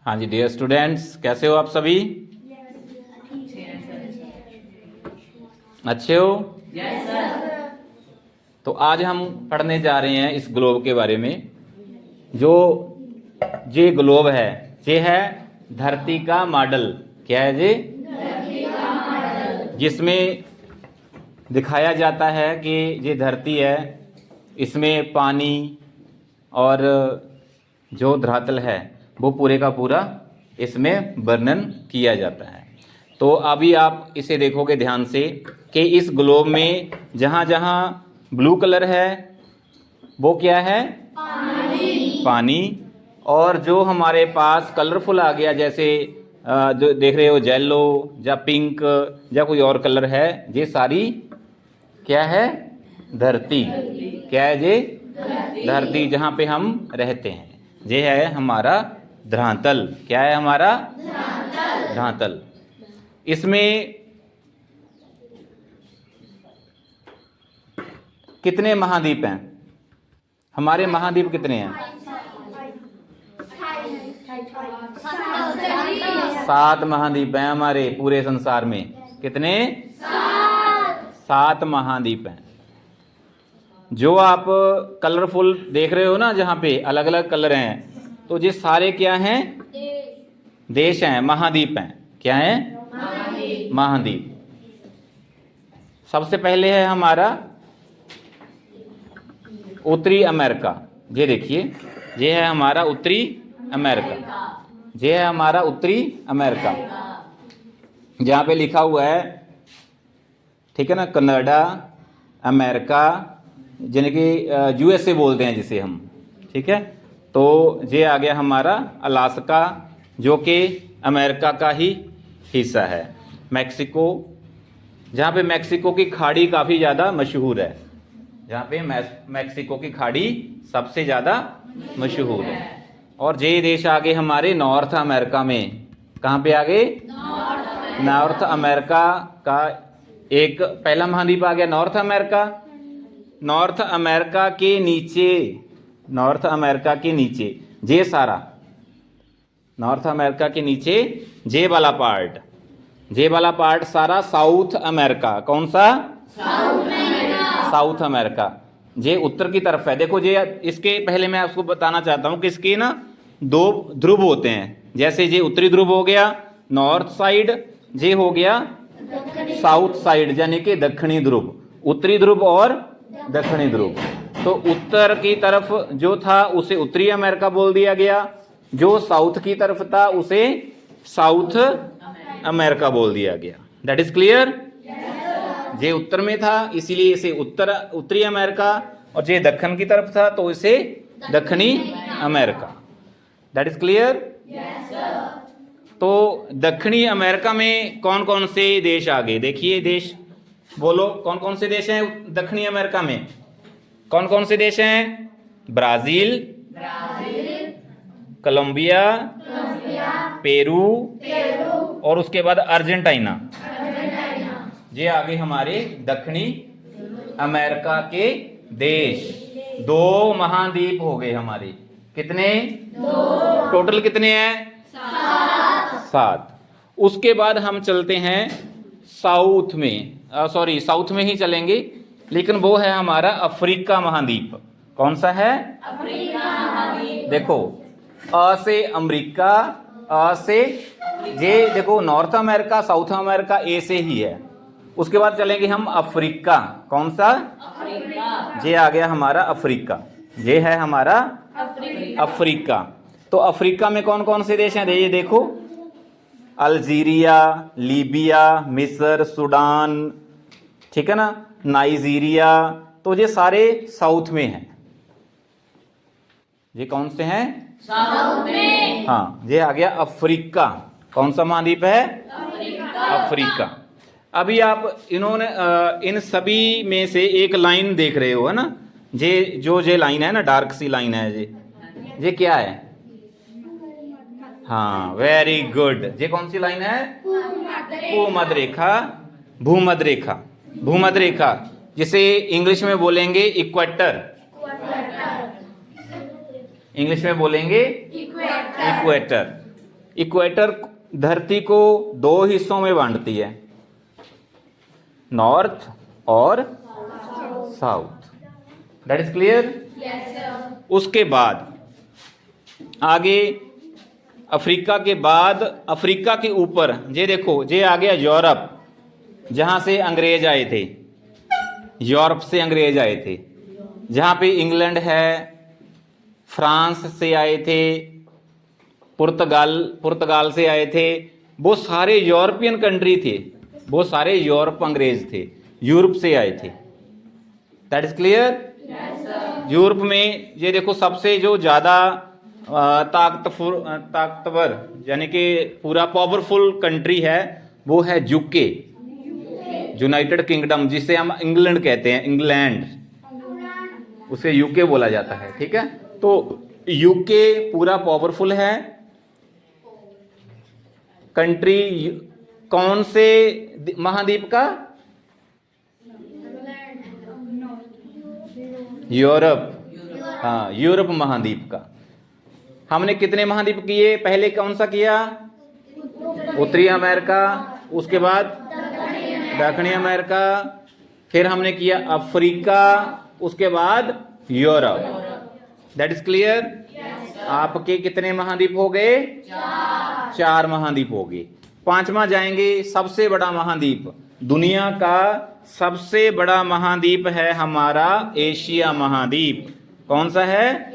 हाँ जी dear students, कैसे हो आप सभी? अच्छे हो? Yes sir. तो आज हम पढ़ने जा रहे हैं इस ग्लोब के बारे में। जो ये ग्लोब है ये है धरती का मॉडल। क्या है ये? धरती का मॉडल। जिसमें दिखाया जाता है कि ये धरती है, इसमें पानी और जो धरातल है वो पूरे का पूरा इसमें वर्णन किया जाता है। तो अभी आप इसे देखोगे ध्यान से कि इस ग्लोब में जहाँ जहाँ ब्लू कलर है वो क्या है? पानी। और जो हमारे पास कलरफुल आ गया, जैसे जो देख रहे हो येलो या पिंक या कोई और कलर है, ये सारी क्या है? धरती। क्या है ये? धरती जहाँ पे हम रहते हैं। ये है हमारा धरातल। क्या है हमारा? धरातल। इसमें कितने महाद्वीप हैं? हमारे महाद्वीप कितने हैं? 7 महाद्वीप हैं हमारे पूरे संसार में। कितने? 7 महाद्वीप हैं। जो आप कलरफुल देख रहे हो ना, जहाँ पे अलग अलग कलर हैं, तो ये सारे क्या हैं? देश हैं, महाद्वीप हैं। क्या हैं? महाद्वीप। सबसे पहले है हमारा उत्तरी अमेरिका। ये देखिए, ये है हमारा उत्तरी अमेरिका। ये है हमारा उत्तरी अमेरिका, जहाँ पे लिखा हुआ है, ठीक है ना, कनाडा, अमेरिका, यानी कि यूएसए बोलते हैं जिसे हम, ठीक है। तो ये आ गया हमारा अलास्का, जो कि अमेरिका का ही हिस्सा है। मैक्सिको, जहाँ पे मैक्सिको की खाड़ी काफ़ी ज़्यादा मशहूर है, जहाँ पे मैक्सिको की खाड़ी सबसे ज़्यादा मशहूर है। और ये देश आगे हमारे नॉर्थ अमेरिका में। कहाँ पे आगे? नॉर्थ अमेरिका का एक पहला महाद्वीप आ गया नॉर्थ अमेरिका। नॉर्थ अमेरिका के नीचे, नॉर्थ अमेरिका के नीचे ये सारा, नॉर्थ अमेरिका के नीचे ये वाला पार्ट, ये वाला पार्ट सारा साउथ अमेरिका। कौन सा? South America. ये उत्तर की तरफ है। देखो, ये इसके पहले मैं आपको बताना चाहता हूँ कि इसके ना 2 ध्रुव होते हैं। जैसे ये उत्तरी ध्रुव हो गया नॉर्थ साइड, ये हो गया साउथ साइड यानी कि दक्षिणी ध्रुव। उत्तरी ध्रुव और दक्षिणी ध्रुव। तो उत्तर की तरफ जो था उसे उत्तरी अमेरिका बोल दिया गया, जो साउथ की तरफ था उसे साउथ अमेरिका बोल दिया गया। That is clear? ये उत्तर में था इसीलिए इसे उत्तरी अमेरिका, और ये दक्षिण की तरफ था तो इसे दक्षिणी अमेरिका। That is clear? तो दक्षिणी अमेरिका में कौन कौन से देश आ गए? देखिए देश बोलो, कौन कौन से देश हैं दक्षिणी अमेरिका में? कौन कौन से देश हैं? ब्राजील, कोलंबिया, पेरू, और उसके बाद अर्जेंटीना। ये आगे हमारे दक्षिणी अमेरिका के देश। 2 महाद्वीप हो गए हमारे। कितने? 2। टोटल कितने हैं? 7। उसके बाद हम चलते हैं साउथ में, साउथ में ही चलेंगे, लेकिन वो है हमारा अफ्रीका महाद्वीप। कौन सा है? अफ्रीका महाद्वीप। देखो, अ से अमेरिका, अ से ये देखो नॉर्थ अमेरिका, साउथ अमेरिका ए से ही है। उसके बाद चलेंगे हम अफ्रीका। कौन सा? अफ्रीका। ये आ गया हमारा अफ्रीका। ये है हमारा अफ्रीका। तो अफ्रीका में कौन कौन से देश हैं? ये देखो, अल्जीरिया, लीबिया, मिस्र, सूडान, ठीक है ना, नाइजीरिया। तो ये सारे साउथ में हैं। ये कौन से हैं? साउथ में। हाँ, ये आ गया अफ्रीका। कौन सा महाद्वीप है? अफ्रीका। अभी आप इन्होंने इन सभी में से एक लाइन देख रहे हो, है ना? ये लाइन है ना, डार्क सी लाइन है, ये क्या है? हाँ, वेरी गुड। ये कौन सी लाइन है? भूमध्य रेखा। भूमध्य रेखा, भूमध्य रेखा, जिसे इंग्लिश में बोलेंगे इक्वेटर। इंग्लिश में बोलेंगे इक्वेटर। इक्वेटर धरती को दो हिस्सों में बांटती है, नॉर्थ और साउथ। That is clear. उसके बाद आगे अफ्रीका के बाद, अफ्रीका के ऊपर ये देखो, ये आ गया यूरोप, जहां से अंग्रेज आए थे, यूरोप से अंग्रेज आए थे। जहां पे इंग्लैंड है, फ्रांस से आए थे, पुर्तगाल से आए थे, वो सारे यूरोपियन कंट्री थे, वो सारे यूरोप अंग्रेज थे, यूरोप से आए थे। That is clear. यूरोप में ये देखो सबसे जो ज़्यादा ताकतवर यानी कि पूरा पावरफुल कंट्री है वो है यूके, यूनाइटेड किंगडम, जिसे हम इंग्लैंड कहते हैं, इंग्लैंड, उसे यूके बोला जाता है। ठीक है, तो यूके पूरा पावरफुल है कंट्री। कौन से महाद्वीप का? यूरोप। हाँ, यूरोप महाद्वीप का। हमने कितने महाद्वीप किए? पहले कौन सा किया? उत्तरी अमेरिका, उसके बाद दक्षिणी अमेरिका, फिर हमने किया अफ्रीका, उसके बाद यूरोप। That is clear. आपके कितने महाद्वीप हो गए? 4 महाद्वीप हो गए। 5वां जाएंगे, सबसे बड़ा महाद्वीप, दुनिया का सबसे बड़ा महाद्वीप है हमारा एशिया महाद्वीप। कौन सा है?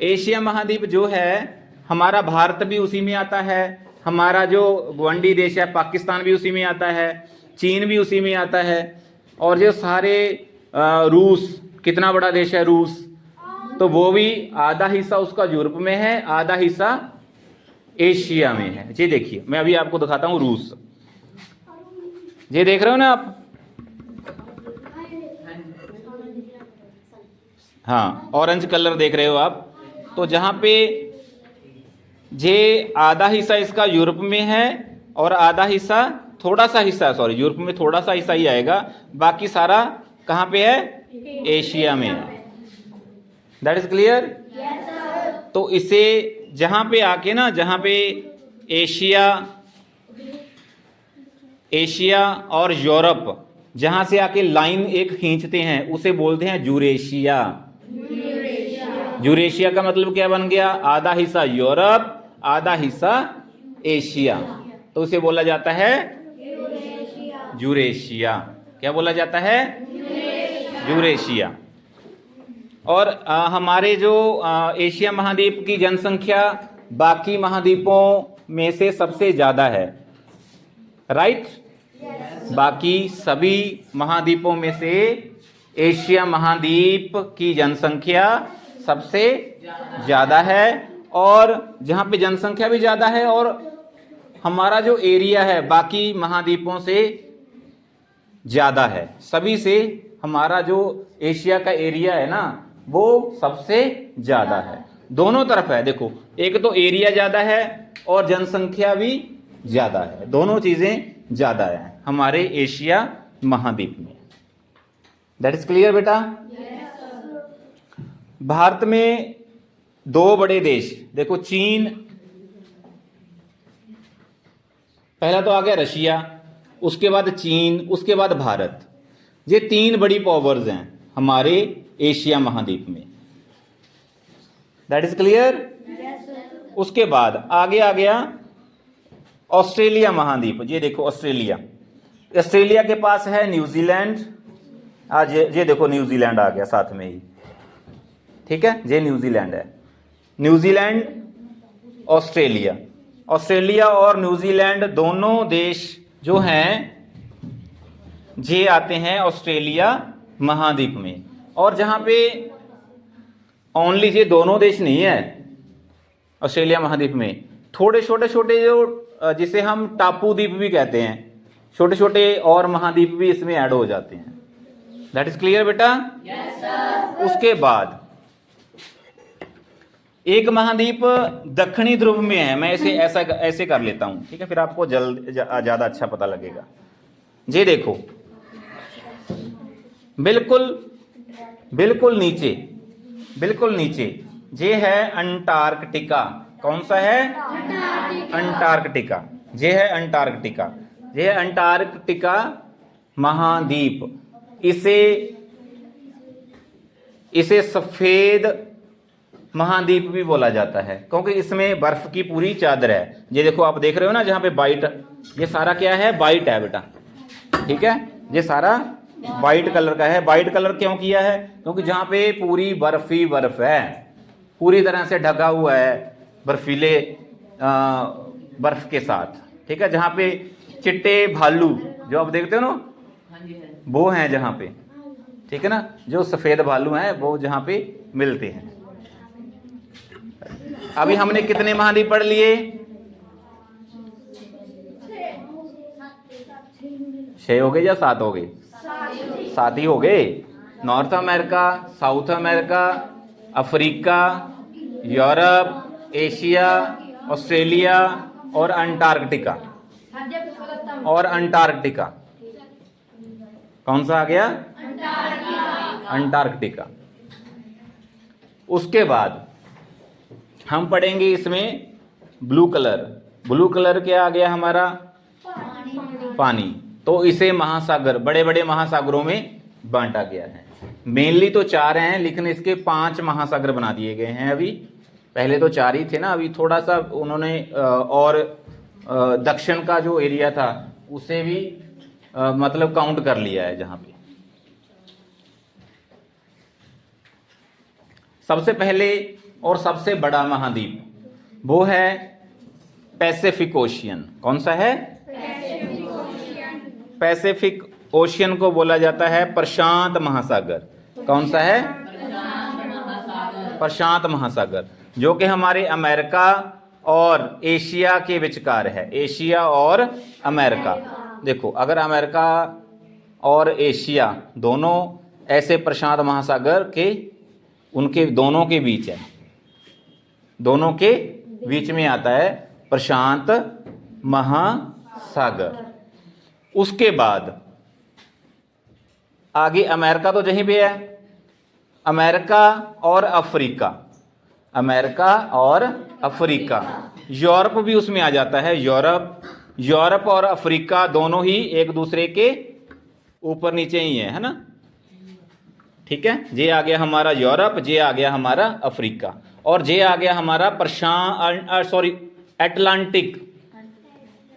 एशिया महाद्वीप जो है हमारा, भारत भी उसी में आता है, हमारा जो गवंडी देश है पाकिस्तान भी उसी में आता है, चीन भी उसी में आता है, और जो सारे रूस, कितना बड़ा देश है रूस, तो वो भी आधा हिस्सा उसका यूरोप में है, आधा हिस्सा एशिया में है। ये देखिए, मैं अभी आपको दिखाता हूँ रूस। ये देख रहे हो ना आप? हाँ, ऑरेंज कलर देख रहे हो आप। तो जहां पे जे आधा हिस्सा इसका यूरोप में है और आधा हिस्सा, थोड़ा सा हिस्सा, सॉरी, यूरोप में थोड़ा सा हिस्सा ही आएगा, बाकी सारा कहां पे है? एशिया में है। That is clear. तो इसे जहां पे आके ना, जहां पे एशिया और यूरोप जहां से आके लाइन एक खींचते हैं उसे बोलते हैं यूरेशिया। यूरेशिया का मतलब क्या बन गया? आधा हिस्सा यूरोप, आधा हिस्सा एशिया, तो उसे बोला जाता है यूरेशिया। क्या बोला जाता है? यूरेशिया। और हमारे जो एशिया महाद्वीप की जनसंख्या बाकी महाद्वीपों में से सबसे ज्यादा है, राइट? बाकी सभी महाद्वीपों में से एशिया महाद्वीप की जनसंख्या सबसे ज्यादा है, और जहां पे जनसंख्या भी ज्यादा है और हमारा जो एरिया है बाकी महाद्वीपों से ज्यादा है, सभी से हमारा जो एशिया का एरिया है ना वो सबसे ज्यादा है। दोनों तरफ है, देखो, एक तो एरिया ज्यादा है और जनसंख्या भी ज्यादा है, दोनों चीजें ज्यादा है हमारे एशिया महाद्वीप में। दैट इज क्लियर बेटा। भारत में 2 बड़े देश, देखो, चीन, पहला तो आ गया रशिया, उसके बाद चीन, उसके बाद भारत। ये 3 बड़ी पावर्स हैं हमारे एशिया महाद्वीप में। That is clear. उसके बाद आगे आ गया ऑस्ट्रेलिया महाद्वीप। ये देखो ऑस्ट्रेलिया, ऑस्ट्रेलिया के पास है न्यूजीलैंड। आज ये देखो न्यूजीलैंड आ गया साथ में ही, ठीक है, ये न्यूजीलैंड है। न्यूजीलैंड, ऑस्ट्रेलिया, ऑस्ट्रेलिया और न्यूजीलैंड दोनों देश जो हैं ये आते हैं ऑस्ट्रेलिया महाद्वीप में। और जहां पे ओनली ये दोनों देश नहीं है ऑस्ट्रेलिया महाद्वीप में, थोड़े छोटे छोटे जो जिसे हम टापू द्वीप भी कहते हैं, छोटे छोटे और महाद्वीप भी इसमें ऐड हो जाते हैं। दैट इज क्लियर बेटा। Yes, sir. उसके बाद एक महाद्वीप दक्षिणी ध्रुव में है, मैं इसे ऐसे कर लेता हूं, ठीक है, फिर आपको ज्यादा अच्छा पता लगेगा। ये देखो, बिल्कुल नीचे ये है अंटार्कटिका। कौन सा है? अंटार्कटिका। ये है अंटार्कटिका। ये है अंटार्कटिका महाद्वीप। इसे सफेद महाद्वीप भी बोला जाता है क्योंकि इसमें बर्फ की पूरी चादर है। ये देखो आप देख रहे हो ना जहाँ पे वाइट, ये सारा क्या है? वाइट है बेटा, ठीक है। ये सारा वाइट कलर का है। वाइट कलर क्यों किया है? क्योंकि जहाँ पे पूरी बर्फ ही बर्फ है, पूरी तरह से ढका हुआ है बर्फीले बर्फ के साथ, ठीक है। जहाँ पे चिट्टे भालू जो आप देखते हो ना, वो हैं जहाँ पे, ठीक है ना। जो सफेद भालू हैं वो जहाँ पे मिलते हैं। अभी हमने कितने महाद्वीप पढ़ लिए? 6 हो गए या 7 हो गए? 7 ही हो गए। North America, south America, Africa, Europe, Asia, Australia और अंटार्कटिका। और अंटार्कटिका कौन सा आ गया? अंटार्कटिका। उसके बाद हम पढ़ेंगे इसमें ब्लू कलर। ब्लू कलर क्या आ गया हमारा? पानी। तो इसे महासागर, बड़े बड़े महासागरों में बांटा गया है। मेनली तो 4 हैं लेकिन इसके 5 महासागर बना दिए गए हैं। अभी पहले तो 4 ही थे ना, अभी थोड़ा सा उन्होंने और दक्षिण का जो एरिया था उसे भी मतलब काउंट कर लिया है। जहां पे सबसे पहले और सबसे बड़ा महाद्वीप वो है पैसिफिक ओशियन। कौन सा है? पैसिफिक ओशियन को बोला जाता है प्रशांत महासागर। कौन सा है? प्रशांत महासागर, जो कि हमारे अमेरिका और एशिया के विचकार है। एशिया और अमेरिका, देखो अगर अमेरिका और एशिया दोनों ऐसे प्रशांत महासागर के, उनके दोनों के बीच है, दोनों के बीच में आता है प्रशांत महासागर। उसके बाद आगे अमेरिका तो यहीं पे है, अमेरिका और अफ्रीका, अमेरिका और अफ्रीका। यूरोप भी उसमें आ जाता है। यूरोप और अफ्रीका दोनों ही एक दूसरे के ऊपर नीचे ही है ना, ठीक है। ये आ गया हमारा यूरोप, ये आ गया हमारा अफ्रीका, और ये आ गया हमारा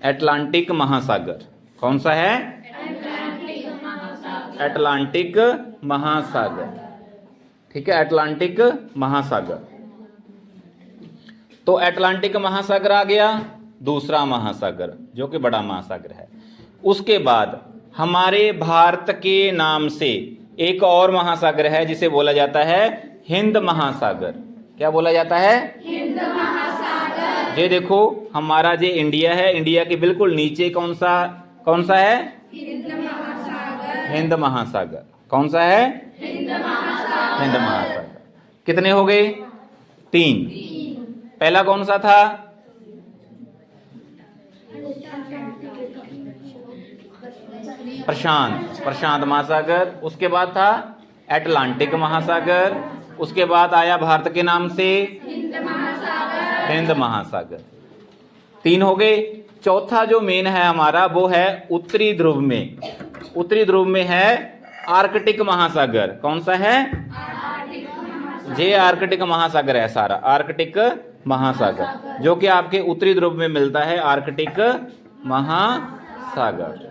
अटलांटिक महासागर। कौन सा है? अटलांटिक महासागर, ठीक है। अटलांटिक महासागर। तो अटलांटिक महासागर आ गया दूसरा महासागर, जो कि बड़ा महासागर है। उसके बाद हमारे भारत के नाम से एक और महासागर है जिसे बोला जाता है हिंद महासागर। क्या बोला जाता है? हिंद महासागर। ये देखो हमारा जो इंडिया है, इंडिया के बिल्कुल नीचे कौन सा है? हिंद महासागर। हिंद महासागर। कौन सा है? हिंद महासागर। हिंद महासागर। कितने हो गए? 3। पहला कौन सा था? प्रशांत महासागर। उसके बाद था अटलांटिक महासागर। उसके बाद आया भारत के नाम से हिंद महासागर। 3 हो गए। चौथा जो मेन है हमारा वो है उत्तरी ध्रुव में। उत्तरी ध्रुव में है आर्कटिक महासागर। कौन सा है? ये आर्कटिक महासागर है सारा, आर्कटिक महासागर, जो कि आपके उत्तरी ध्रुव में मिलता है, आर्कटिक महासागर।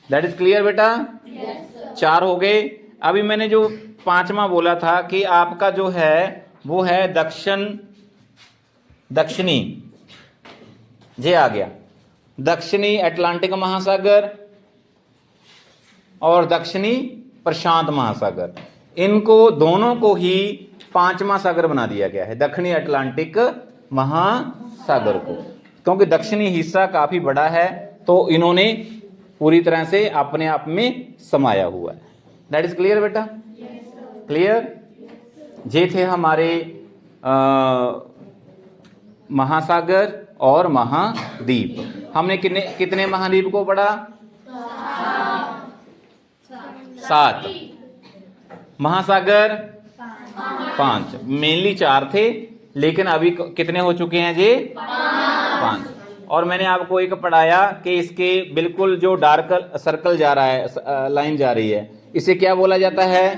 दैट इज क्लियर बेटा? yes, 4 हो गए। अभी मैंने जो 5वां बोला था कि आपका जो है वो है दक्षिणी, ये आ गया दक्षिणी अटलांटिक महासागर और दक्षिणी प्रशांत महासागर। इनको दोनों को ही 5वां सागर बना दिया गया है, दक्षिणी अटलांटिक महासागर को, क्योंकि दक्षिणी हिस्सा काफी बड़ा है तो इन्होंने पूरी तरह से अपने आप में समाया हुआ है। दैट इज क्लियर बेटा? क्लियर? ये थे हमारे महासागर और महाद्वीप। हमने कितने महाद्वीप को पढ़ा? 7। महासागर 5। मेनली 4 थे लेकिन अभी कितने हो चुके हैं जी? 5। और मैंने आपको एक पढ़ाया कि इसके बिल्कुल जो डार्क सर्कल जा रहा है, लाइन जा रही है, इसे क्या बोला जाता है?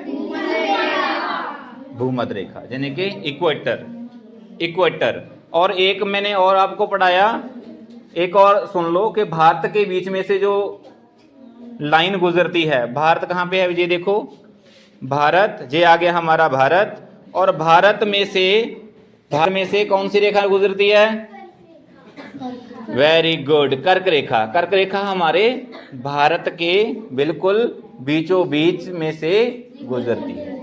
भूमध्य रेखा, यानी कि इक्वेटर। इक्वेटर। और एक मैंने और आपको पढ़ाया, एक और सुन लो, कि भारत के बीच में से जो लाइन गुजरती है, भारत कहाँ पे है विजय? देखो, भारत, ये आ गया हमारा भारत, और भारत में से कौन सी रेखा गुजरती है? वेरी गुड, कर्क रेखा। कर्क रेखा हमारे भारत के बिल्कुल बीचों बीच में से गुजरती है।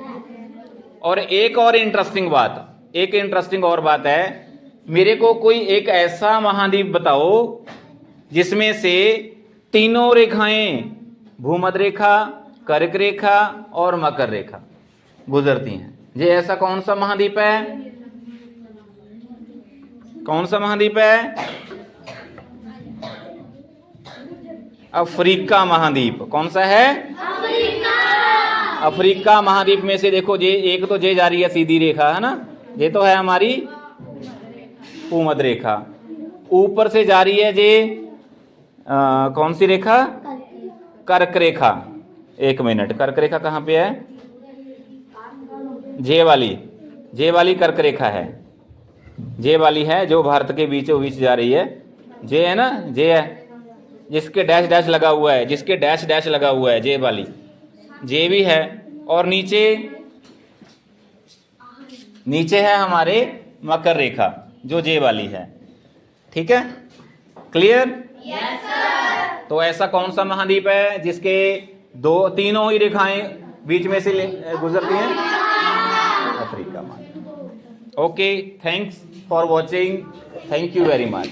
और एक और इंटरेस्टिंग बात है, मेरे को कोई एक ऐसा महाद्वीप बताओ जिसमें से तीनों रेखाएं, भूमध्य रेखा, कर्क रेखा और मकर रेखा गुजरती हैं। ये ऐसा कौन सा महाद्वीप है? कौन सा महाद्वीप है? अफ्रीका महाद्वीप। कौन सा है? अफ्रीका महाद्वीप में से देखो, ये एक तो ये जा रही है सीधी रेखा, है ना, ये तो है हमारी भूमध्य रेखा। ऊपर से जा रही है ये कौन सी रेखा? कर्क रेखा। एक मिनट, कर्क रेखा कहाँ पे है? जे वाली कर्क रेखा है, जे वाली है जो भारत के बीचों बीच जा रही है। जे है ना, जे है जिसके डैश डैश लगा हुआ है, जिसके डैश डैश लगा हुआ है, जे वाली, जे भी है। और नीचे है हमारे मकर रेखा जो जे वाली है। ठीक है, क्लियर? Yes sir. तो ऐसा कौन सा महाद्वीप है जिसके तीनों ही रेखाएं बीच में से गुजरती हैं? अफ्रीका महाद्वीप। Okay, thanks for watching, thank you very much.